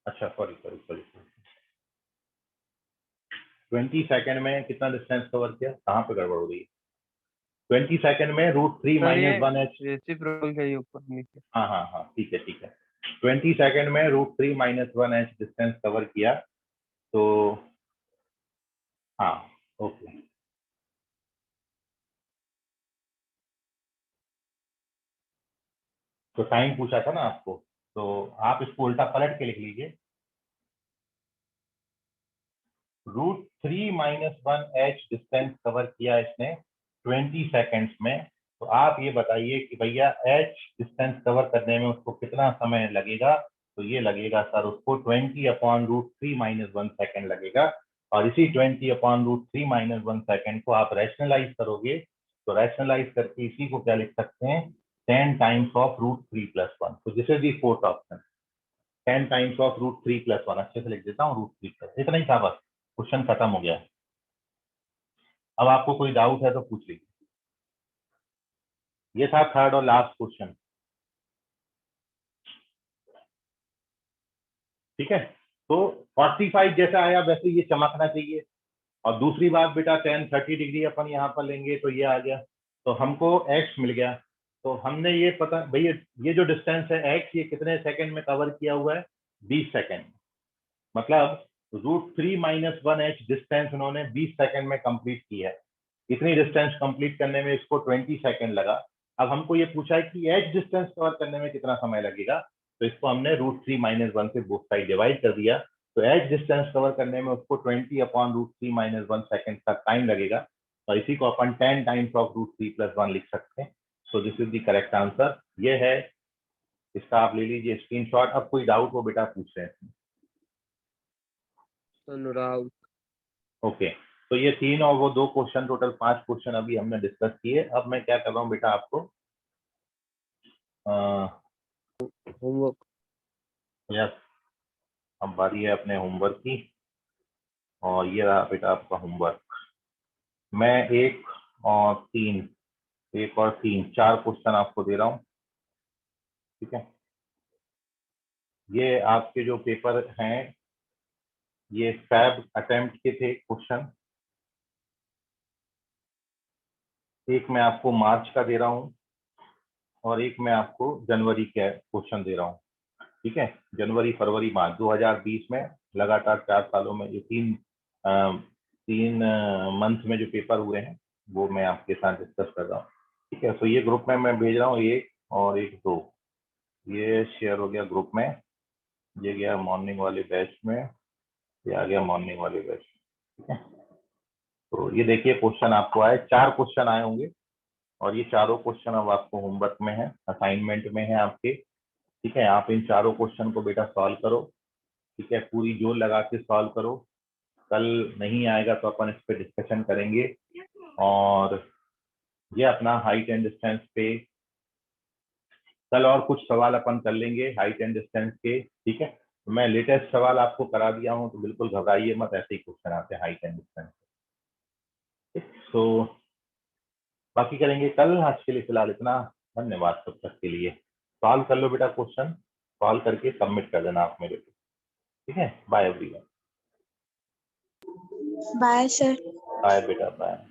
अच्छा सॉरी सॉरी सॉरी, 20 सेकंड में कितना डिस्टेंस कवर किया, कहाँ पे गड़बड़ हो रही है? 20 सेकंड में √3 सर ये माइनस 1h। रेसिप्रोकल चाहिए ऊपर नीचे। हाँ हाँ हाँ, ठीक है ठीक है। 20 सेकंड में √3 माइनस 1h डिस्टेंस कवर किया, तो हाँ ओके। तो टाइम पूछा था ना आपको, तो आप इसको उल्टा पलट के लिख लीजिए। √3 माइनस 1h डिस्टेंस कवर किया इसने 20 सेकंड्स में। तो आप ये बताइए कि भैया h डिस्टेंस कवर करने में उसको कितना समय लगेगा। तो ये लगेगा सर उसको 20/√3 माइनस 1 सेकेंड लगेगा। और इसी 20/√3 माइनस 1 सेकेंड को आप रैशनलाइज करोगे, तो रैशनलाइज करके इसी को क्या लिख सकते हैं, 10 टाइम्स ऑफ √3 + 1। तो this is the fourth option, 10 times of √3 + 1। अच्छे से लिख देता हूँ, √3+, इतना ही था बस, क्वेश्चन खत्म हो गया। अब आपको कोई डाउट है तो पूछ लीजिए। ये था थर्ड और लास्ट क्वेश्चन, ठीक है। तो 45 जैसा आया वैसे ये चमकना चाहिए। और दूसरी बात बेटा, 10 30 डिग्री अपन यहाँ पर लेंगे तो ये आ गया, तो हमको x मिल गया। तो हमने ये पता भैया, ये जो डिस्टेंस है x, ये कितने सेकंड में कवर किया हुआ है, 20 सेकंड। मतलब √3 माइनस 1h डिस्टेंस उन्होंने 20 सेकंड में कंप्लीट की है। इतनी डिस्टेंस कंप्लीट करने में इसको 20 सेकंड लगा। अब हमको ये पूछा है कि h डिस्टेंस कवर करने में कितना समय लगेगा, तो इसको हमने √3 माइनस 1 से बोथ साइड डिवाइड कर दिया। तो h डिस्टेंस कवर करने में उसको 20/√3 माइनस 1 सेकंड का टाइम लगेगा। और इसी को अपन 10 टाइम्स ऑफ √3 + 1 लिख सकते हैं। So this is the correct answer, ये है इसका। आप ले लीजिए स्क्रीनशॉट। अब कोई डाउट हो बेटा पूछ रहे हैं? अनुराग। ओके, तो ये 3 और वो 2 क्वेश्चन, टोटल 5 क्वेश्चन अभी हमने डिस्कस किए। अब मैं क्या कर रहा हूँ बेटा, आपको होमवर्क। यस, अब बारी है अपने होमवर्क की। और ये रहा बेटा आपका होमवर्क। मैं 1 और 3 4 क्वेश्चन आपको दे रहा हूँ, ठीक है। ये आपके जो पेपर हैं, ये फैब अटेम्प्ट के थे क्वेश्चन। एक मैं आपको मार्च का दे रहा हूँ और एक मैं आपको जनवरी के क्वेश्चन दे रहा हूँ, ठीक है। जनवरी फरवरी मार्च 2020 में लगातार 4 सालों में ये 3 मंथ में जो पेपर हुए हैं वो मैं आपके साथ डिस्कस कर रहा हूँ, ठीक है। तो ये ग्रुप में मैं भेज रहा हूँ, 1 और 1 2, ये शेयर हो गया ग्रुप में। ये गया मॉर्निंग वाले बैच में, ये आ गया मॉर्निंग वाले बैच, ठीक है। तो ये देखिए क्वेश्चन आपको आए, 4 क्वेश्चन आए होंगे। और ये चारों क्वेश्चन अब आपको होमवर्क में है, असाइनमेंट में है आपके, ठीक है। आप इन चारों क्वेश्चन को बेटा सॉल्व करो, ठीक है। पूरी जोर लगा के सॉल्व करो। कल नहीं आएगा तो अपन इस पर डिस्कशन करेंगे। और ये अपना हाइट एंड डिस्टेंस पे कल और कुछ सवाल अपन कर लेंगे हाइट एंड डिस्टेंस के, ठीक है। मैं लेटेस्ट सवाल आपको करा दिया हूँ, तो बिल्कुल घबराइए मत, ऐसे ही क्वेश्चन आते हैं हाइट एंड डिस्टेंस। तो बाकी करेंगे कल, आज के लिए फिलहाल इतना। धन्यवाद सब तक के लिए। सॉल्व कर लो बेटा क्वेश्चन, सॉल्व करके सबमिट कर देना आप मेरे को, ठीक है। Bye everyone. Bye sir. Bye बेटा, बाय।